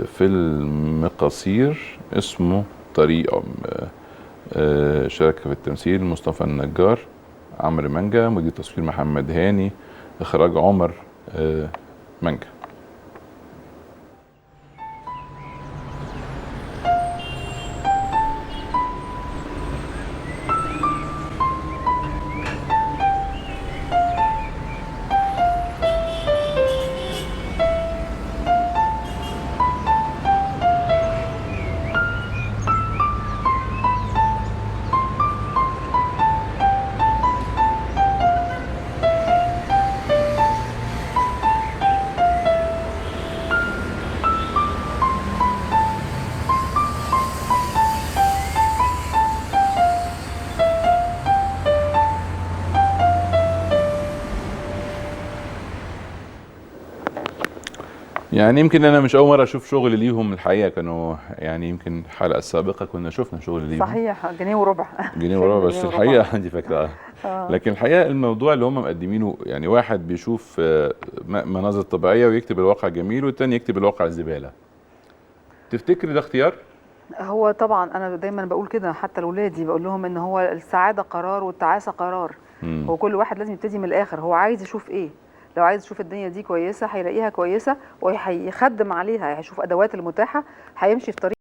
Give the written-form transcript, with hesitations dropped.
فيلم قصير اسمه طريقة. شارك في التمثيل مصطفى النجار، عمرو منجا، مدير تصوير محمد هاني، اخراج عمر منجا. يعني يمكن انا مش اول مره اشوف شغل ليهم الحقيقه، كانوا يعني يمكن الحلقه السابقه كنا شفنا شغل ليهم. صحيح، جنيه وربع. جنيه فيلم وربع، بس جنيه وربع. الحقيقه عندي فكره. لكن الحقيقه الموضوع اللي هم مقدمينه، يعني واحد بيشوف مناظر طبيعيه ويكتب الواقع جميل، والتاني يكتب الواقع زباله. تفتكري ده اختيار؟ هو طبعا انا دايما بقول كده حتى لاولادي، بقول لهم ان هو السعاده قرار والتعاسه قرار. هو كل واحد لازم يبتدي من الاخر، هو عايز يشوف ايه. لو عايز يشوف الدنيا دي كويسه هيلاقيها كويسه وهيخدم عليها، هيشوف ادوات المتاحه، هيمشي في طريق